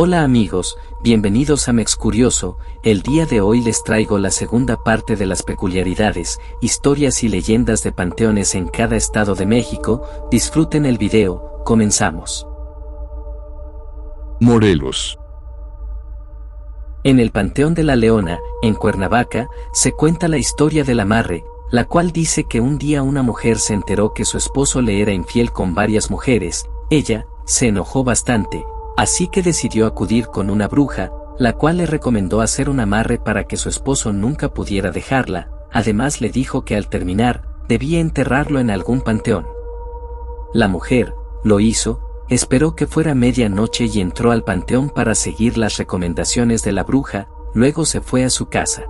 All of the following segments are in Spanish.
Hola amigos, bienvenidos a Mex Curioso. El día de hoy les traigo la segunda parte de las peculiaridades, historias y leyendas de panteones en cada estado de México. Disfruten el video, comenzamos. Morelos. En el Panteón de la Leona, en Cuernavaca, se cuenta la historia del amarre, la cual dice que un día una mujer se enteró que su esposo le era infiel con varias mujeres. Ella se enojó bastante, así que decidió acudir con una bruja, la cual le recomendó hacer un amarre para que su esposo nunca pudiera dejarla. Además le dijo que al terminar, debía enterrarlo en algún panteón. La mujer lo hizo, esperó que fuera medianoche y entró al panteón para seguir las recomendaciones de la bruja, luego se fue a su casa.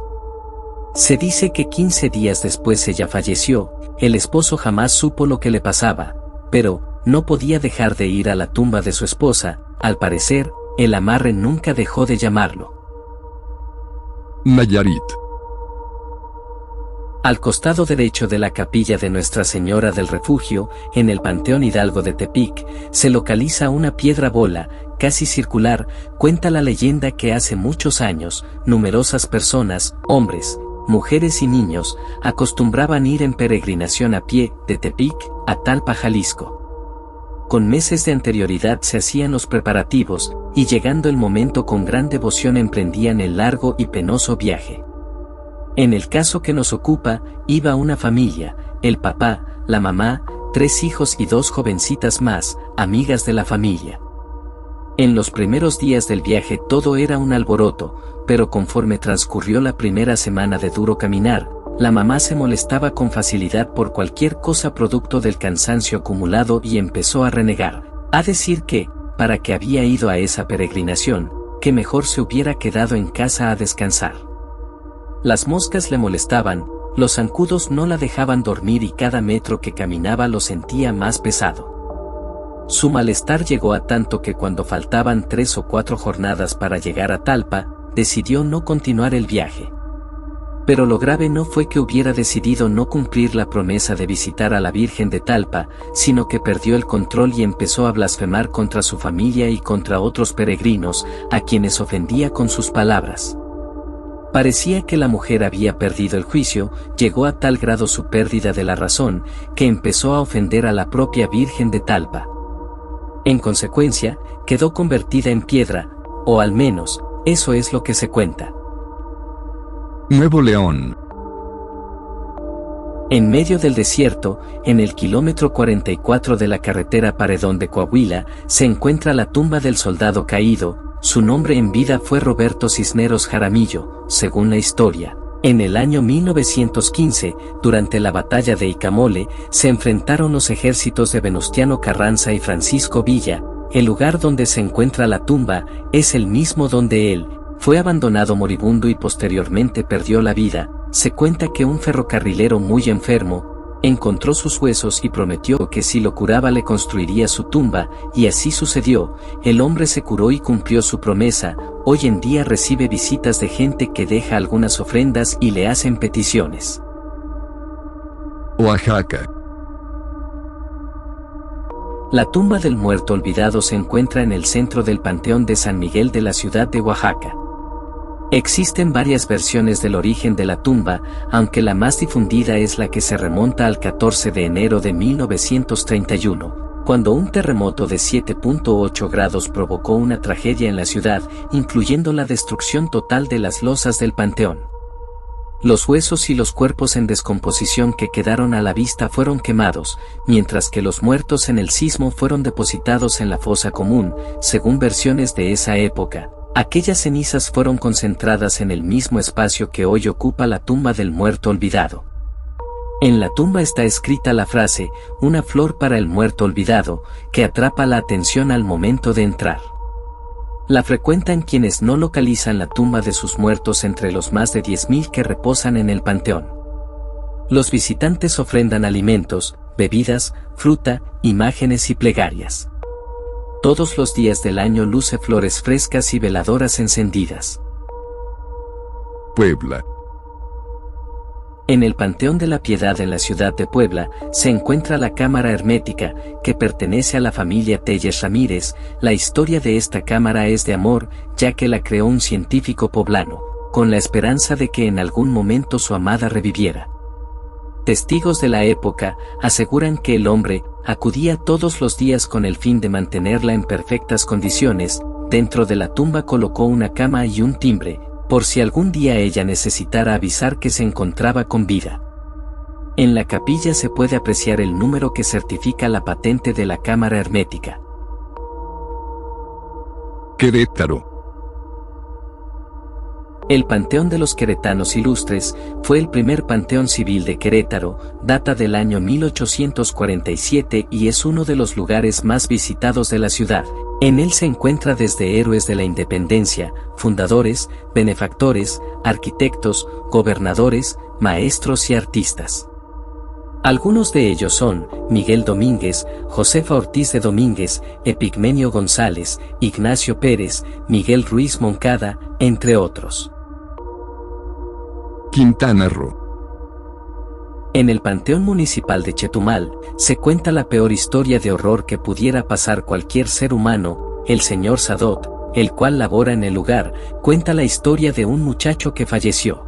Se dice que 15 días después ella falleció. El esposo jamás supo lo que le pasaba, pero no podía dejar de ir a la tumba de su esposa. Al parecer, el amarre nunca dejó de llamarlo. Nayarit. Al costado derecho de la capilla de Nuestra Señora del Refugio, en el Panteón Hidalgo de Tepic, se localiza una piedra bola, casi circular. Cuenta la leyenda que hace muchos años, numerosas personas, hombres, mujeres y niños, acostumbraban ir en peregrinación a pie, de Tepic a Talpa, Jalisco. Con meses de anterioridad se hacían los preparativos, y llegando el momento con gran devoción emprendían el largo y penoso viaje. En el caso que nos ocupa, iba una familia, el papá, la mamá, 3 hijos y 2 jovencitas más, amigas de la familia. En los primeros días del viaje todo era un alboroto, pero conforme transcurrió la primera semana de duro caminar, la mamá se molestaba con facilidad por cualquier cosa producto del cansancio acumulado y empezó a renegar, a decir que, para qué había ido a esa peregrinación, que mejor se hubiera quedado en casa a descansar. Las moscas le molestaban, los zancudos no la dejaban dormir y cada metro que caminaba lo sentía más pesado. Su malestar llegó a tanto que cuando faltaban 3 o 4 jornadas para llegar a Talpa, decidió no continuar el viaje. Pero lo grave no fue que hubiera decidido no cumplir la promesa de visitar a la Virgen de Talpa, sino que perdió el control y empezó a blasfemar contra su familia y contra otros peregrinos, a quienes ofendía con sus palabras. Parecía que la mujer había perdido el juicio. Llegó a tal grado su pérdida de la razón, que empezó a ofender a la propia Virgen de Talpa. En consecuencia, quedó convertida en piedra, o al menos, eso es lo que se cuenta. Nuevo León. En medio del desierto, en el kilómetro 44 de la carretera Paredón de Coahuila, se encuentra la tumba del soldado caído. Su nombre en vida fue Roberto Cisneros Jaramillo, según la historia. En el año 1915, durante la batalla de Icamole, se enfrentaron los ejércitos de Venustiano Carranza y Francisco Villa. El lugar donde se encuentra la tumba es el mismo donde él fue abandonado moribundo y posteriormente perdió la vida. Se cuenta que un ferrocarrilero muy enfermo encontró sus huesos y prometió que si lo curaba le construiría su tumba, y así sucedió. El hombre se curó y cumplió su promesa. Hoy en día recibe visitas de gente que deja algunas ofrendas y le hacen peticiones. Oaxaca. La tumba del muerto olvidado se encuentra en el centro del Panteón de San Miguel de la ciudad de Oaxaca. Existen varias versiones del origen de la tumba, aunque la más difundida es la que se remonta al 14 de enero de 1931, cuando un terremoto de 7.8 grados provocó una tragedia en la ciudad, incluyendo la destrucción total de las losas del panteón. Los huesos y los cuerpos en descomposición que quedaron a la vista fueron quemados, mientras que los muertos en el sismo fueron depositados en la fosa común. Según versiones de esa época, aquellas cenizas fueron concentradas en el mismo espacio que hoy ocupa la tumba del muerto olvidado. En la tumba está escrita la frase, una flor para el muerto olvidado, que atrapa la atención al momento de entrar. La frecuentan quienes no localizan la tumba de sus muertos entre los más de 10.000 que reposan en el panteón. Los visitantes ofrendan alimentos, bebidas, fruta, imágenes y plegarias. Todos los días del año luce flores frescas y veladoras encendidas. Puebla. En el Panteón de la Piedad en la ciudad de Puebla, se encuentra la cámara hermética, que pertenece a la familia Telles Ramírez. La historia de esta cámara es de amor, ya que la creó un científico poblano, con la esperanza de que en algún momento su amada reviviera. Testigos de la época aseguran que el hombre acudía todos los días con el fin de mantenerla en perfectas condiciones. Dentro de la tumba colocó una cama y un timbre, por si algún día ella necesitara avisar que se encontraba con vida. En la capilla se puede apreciar el número que certifica la patente de la cámara hermética. Querétaro. El Panteón de los Queretanos Ilustres fue el primer panteón civil de Querétaro, data del año 1847 y es uno de los lugares más visitados de la ciudad. En él se encuentra desde héroes de la independencia, fundadores, benefactores, arquitectos, gobernadores, maestros y artistas. Algunos de ellos son Miguel Domínguez, Josefa Ortiz de Domínguez, Epigmenio González, Ignacio Pérez, Miguel Ruiz Moncada, entre otros. Quintana Roo. En el Panteón Municipal de Chetumal, se cuenta la peor historia de horror que pudiera pasar cualquier ser humano. El señor Sadot, el cual labora en el lugar, cuenta la historia de un muchacho que falleció.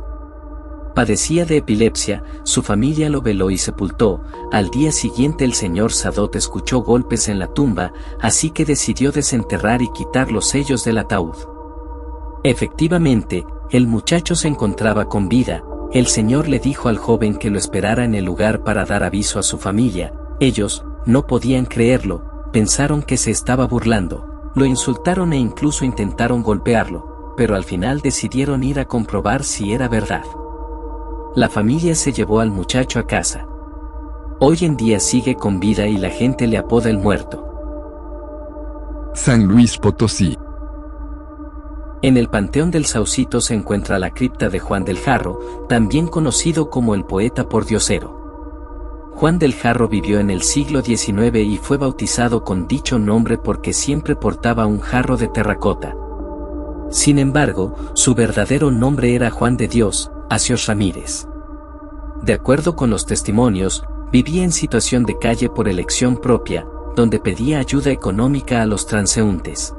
Padecía de epilepsia, su familia lo veló y sepultó. Al día siguiente el señor Sadot escuchó golpes en la tumba, así que decidió desenterrar y quitar los sellos del ataúd. Efectivamente, el muchacho se encontraba con vida. El señor le dijo al joven que lo esperara en el lugar para dar aviso a su familia. Ellos no podían creerlo, pensaron que se estaba burlando, lo insultaron e incluso intentaron golpearlo, pero al final decidieron ir a comprobar si era verdad. La familia se llevó al muchacho a casa. Hoy en día sigue con vida y la gente le apoda el muerto. San Luis Potosí. En el Panteón del Saucito se encuentra la cripta de Juan del Jarro, también conocido como el poeta pordiosero. Juan del Jarro vivió en el siglo XIX y fue bautizado con dicho nombre porque siempre portaba un jarro de terracota. Sin embargo, su verdadero nombre era Juan de Dios Asios Ramírez. De acuerdo con los testimonios, vivía en situación de calle por elección propia, donde pedía ayuda económica a los transeúntes.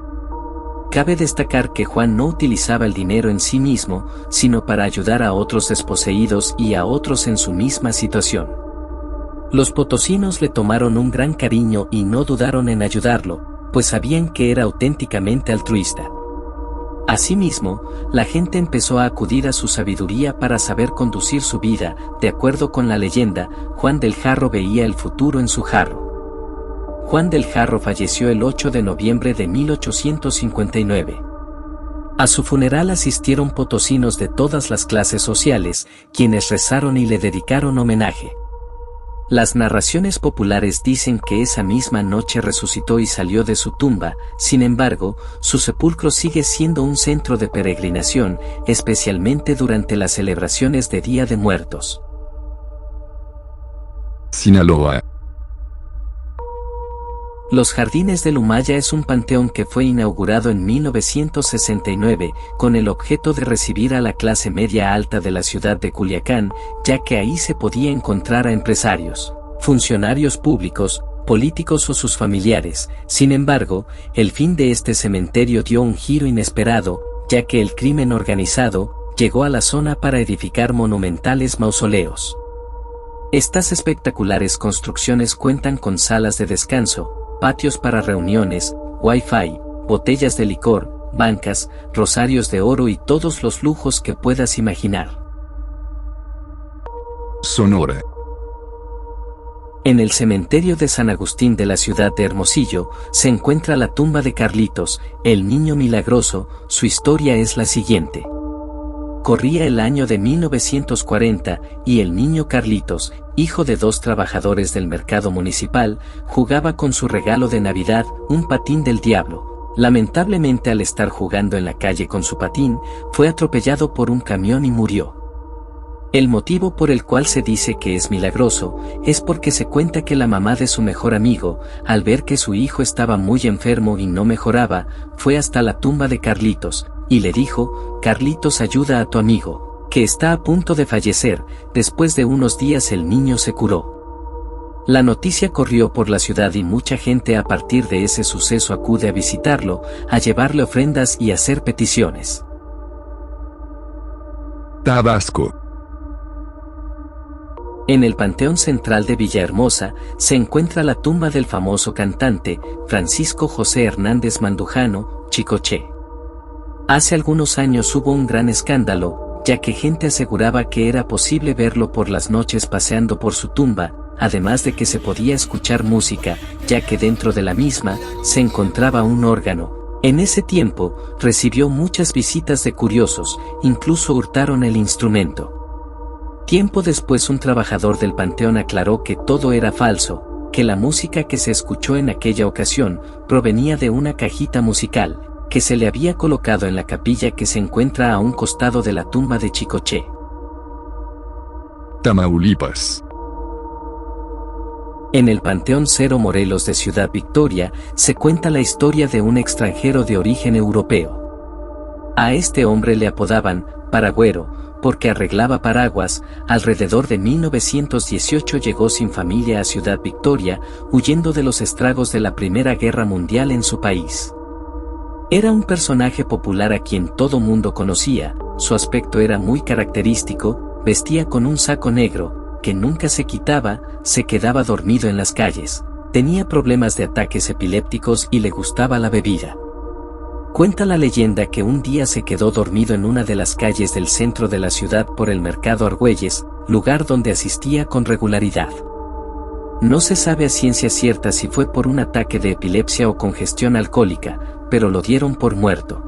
Cabe destacar que Juan no utilizaba el dinero en sí mismo, sino para ayudar a otros desposeídos y a otros en su misma situación. Los potosinos le tomaron un gran cariño y no dudaron en ayudarlo, pues sabían que era auténticamente altruista. Asimismo, la gente empezó a acudir a su sabiduría para saber conducir su vida. De acuerdo con la leyenda, Juan del Jarro veía el futuro en su jarro. Juan del Jarro falleció el 8 de noviembre de 1859. A su funeral asistieron potosinos de todas las clases sociales, quienes rezaron y le dedicaron homenaje. Las narraciones populares dicen que esa misma noche resucitó y salió de su tumba. Sin embargo, su sepulcro sigue siendo un centro de peregrinación, especialmente durante las celebraciones de Día de Muertos. Sinaloa. Los Jardines del Humaya es un panteón que fue inaugurado en 1969, con el objeto de recibir a la clase media alta de la ciudad de Culiacán, ya que ahí se podía encontrar a empresarios, funcionarios públicos, políticos o sus familiares. Sin embargo, el fin de este cementerio dio un giro inesperado, ya que el crimen organizado llegó a la zona para edificar monumentales mausoleos. Estas espectaculares construcciones cuentan con salas de descanso, patios para reuniones, wifi, botellas de licor, bancas, rosarios de oro y todos los lujos que puedas imaginar. Sonora. En el cementerio de San Agustín de la ciudad de Hermosillo, se encuentra la tumba de Carlitos, el niño milagroso. Su historia es la siguiente. Corría el año de 1940, y el niño Carlitos, hijo de 2 trabajadores del mercado municipal, jugaba con su regalo de Navidad, un patín del diablo. Lamentablemente, al estar jugando en la calle con su patín, fue atropellado por un camión y murió. El motivo por el cual se dice que es milagroso, es porque se cuenta que la mamá de su mejor amigo, al ver que su hijo estaba muy enfermo y no mejoraba, fue hasta la tumba de Carlitos, y le dijo: Carlitos, ayuda a tu amigo, que está a punto de fallecer. Después de unos días el niño se curó. La noticia corrió por la ciudad y mucha gente a partir de ese suceso acude a visitarlo, a llevarle ofrendas y hacer peticiones. Tabasco. En el Panteón Central de Villahermosa se encuentra la tumba del famoso cantante Francisco José Hernández Mandujano, Chicoche. Hace algunos años hubo un gran escándalo, ya que gente aseguraba que era posible verlo por las noches paseando por su tumba, además de que se podía escuchar música, ya que dentro de la misma se encontraba un órgano. En ese tiempo, recibió muchas visitas de curiosos, incluso hurtaron el instrumento. Tiempo después un trabajador del panteón aclaró que todo era falso, que la música que se escuchó en aquella ocasión provenía de una cajita musical, que se le había colocado en la capilla que se encuentra a un costado de la tumba de Chicoche. Tamaulipas. En el Panteón Cerro Morelos de Ciudad Victoria se cuenta la historia de un extranjero de origen europeo. A este hombre le apodaban Paragüero, porque arreglaba paraguas. Alrededor de 1918 llegó sin familia a Ciudad Victoria, huyendo de los estragos de la Primera Guerra Mundial en su país. Era un personaje popular a quien todo mundo conocía, su aspecto era muy característico, vestía con un saco negro, que nunca se quitaba, se quedaba dormido en las calles, tenía problemas de ataques epilépticos y le gustaba la bebida. Cuenta la leyenda que un día se quedó dormido en una de las calles del centro de la ciudad por el mercado Argüelles, lugar donde asistía con regularidad. No se sabe a ciencia cierta si fue por un ataque de epilepsia o congestión alcohólica, pero lo dieron por muerto.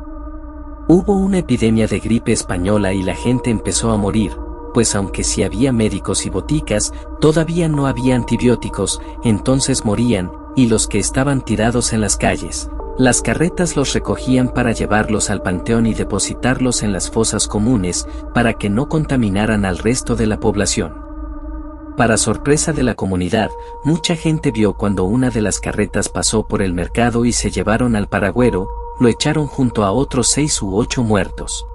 Hubo una epidemia de gripe española y la gente empezó a morir, pues aunque sí había médicos y boticas, todavía no había antibióticos, entonces morían, y los que estaban tirados en las calles, las carretas los recogían para llevarlos al panteón y depositarlos en las fosas comunes, para que no contaminaran al resto de la población. Para sorpresa de la comunidad, mucha gente vio cuando una de las carretas pasó por el mercado y se llevaron al Paragüero, lo echaron junto a otros 6 u 8 muertos.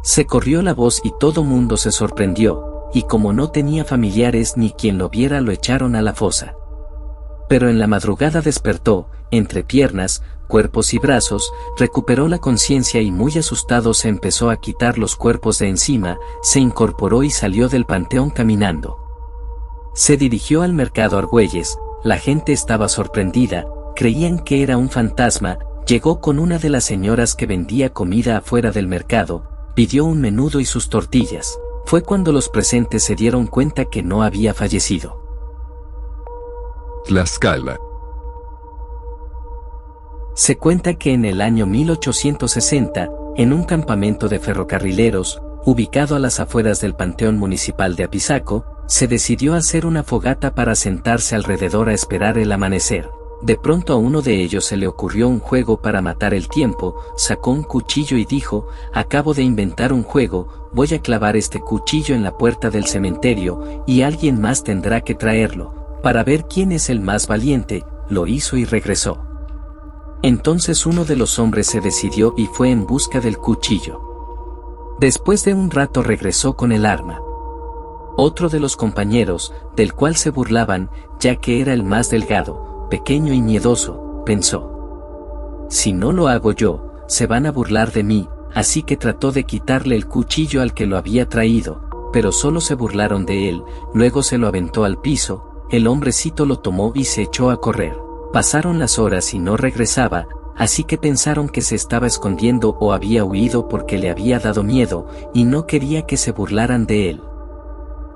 Se corrió la voz y todo mundo se sorprendió, y como no tenía familiares ni quien lo viera lo echaron a la fosa. Pero en la madrugada despertó, entre piernas, cuerpos y brazos, recuperó la conciencia y muy asustado se empezó a quitar los cuerpos de encima, se incorporó y salió del panteón caminando. Se dirigió al mercado Argüelles, la gente estaba sorprendida, creían que era un fantasma, llegó con una de las señoras que vendía comida afuera del mercado, pidió un menudo y sus tortillas. Fue cuando los presentes se dieron cuenta que no había fallecido. Tlaxcala. Se cuenta que en el año 1860, en un campamento de ferrocarrileros, ubicado a las afueras del Panteón Municipal de Apizaco, se decidió hacer una fogata para sentarse alrededor a esperar el amanecer. De pronto a uno de ellos se le ocurrió un juego para matar el tiempo, sacó un cuchillo y dijo: acabo de inventar un juego, voy a clavar este cuchillo en la puerta del cementerio, y alguien más tendrá que traerlo, para ver quién es el más valiente. Lo hizo y regresó. Entonces uno de los hombres se decidió y fue en busca del cuchillo. Después de un rato regresó con el arma. Otro de los compañeros, del cual se burlaban, ya que era el más delgado, pequeño y miedoso, pensó: si no lo hago yo, se van a burlar de mí, así que trató de quitarle el cuchillo al que lo había traído, pero solo se burlaron de él, luego se lo aventó al piso, el hombrecito lo tomó y se echó a correr. Pasaron las horas y no regresaba, así que pensaron que se estaba escondiendo o había huido porque le había dado miedo, y no quería que se burlaran de él.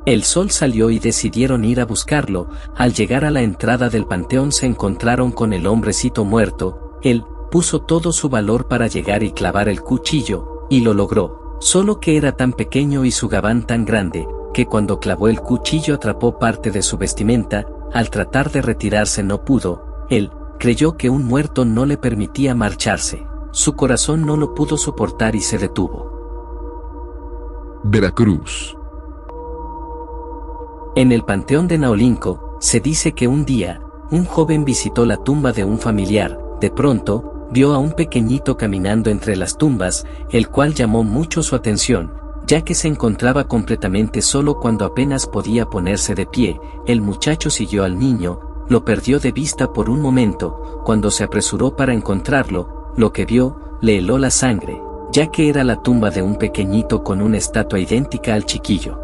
El sol salió y decidieron ir a buscarlo. Al llegar a la entrada del panteón se encontraron con el hombrecito muerto. Él puso todo su valor para llegar y clavar el cuchillo, y lo logró, solo que era tan pequeño y su gabán tan grande, que cuando clavó el cuchillo atrapó parte de su vestimenta. Al tratar de retirarse no pudo. Él creyó que un muerto no le permitía marcharse. Su corazón no lo pudo soportar y se detuvo. Veracruz. En el panteón de Naolinco, se dice que un día, un joven visitó la tumba de un familiar. De pronto, vio a un pequeñito caminando entre las tumbas, el cual llamó mucho su atención. Ya que se encontraba completamente solo cuando apenas podía ponerse de pie, el muchacho siguió al niño, lo perdió de vista por un momento, cuando se apresuró para encontrarlo, lo que vio, le heló la sangre, ya que era la tumba de un pequeñito con una estatua idéntica al chiquillo.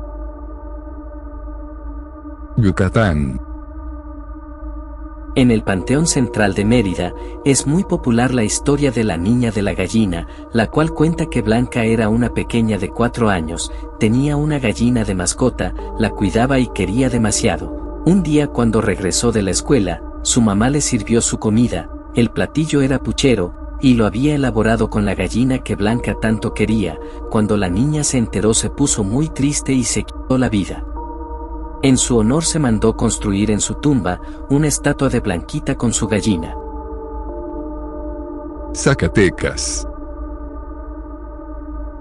Yucatán. En el Panteón Central de Mérida, es muy popular la historia de la niña de la gallina, la cual cuenta que Blanca era una pequeña de 4 años, tenía una gallina de mascota, la cuidaba y quería demasiado. Un día cuando regresó de la escuela, su mamá le sirvió su comida, el platillo era puchero, y lo había elaborado con la gallina que Blanca tanto quería. Cuando la niña se enteró se puso muy triste y se quitó la vida. En su honor se mandó construir en su tumba una estatua de Blanquita con su gallina. Zacatecas.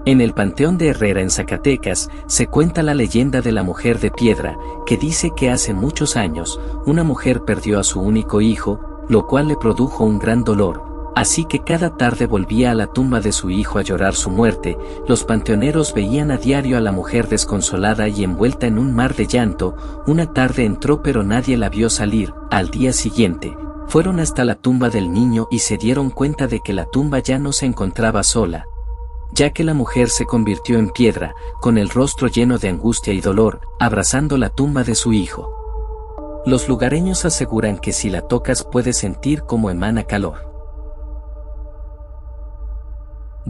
En el Panteón de Herrera en Zacatecas, se cuenta la leyenda de la mujer de piedra, que dice que hace muchos años, una mujer perdió a su único hijo, lo cual le produjo un gran dolor. Así que cada tarde volvía a la tumba de su hijo a llorar su muerte. Los panteoneros veían a diario a la mujer desconsolada y envuelta en un mar de llanto. Una tarde entró pero nadie la vio salir. Al día siguiente, fueron hasta la tumba del niño y se dieron cuenta de que la tumba ya no se encontraba sola, ya que la mujer se convirtió en piedra, con el rostro lleno de angustia y dolor, abrazando la tumba de su hijo. Los lugareños aseguran que si la tocas puedes sentir cómo emana calor.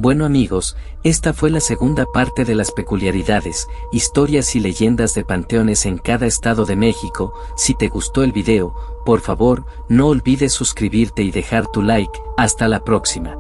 Bueno amigos, esta fue la segunda parte de las peculiaridades, historias y leyendas de panteones en cada estado de México. Si te gustó el video, por favor, no olvides suscribirte y dejar tu like. Hasta la próxima.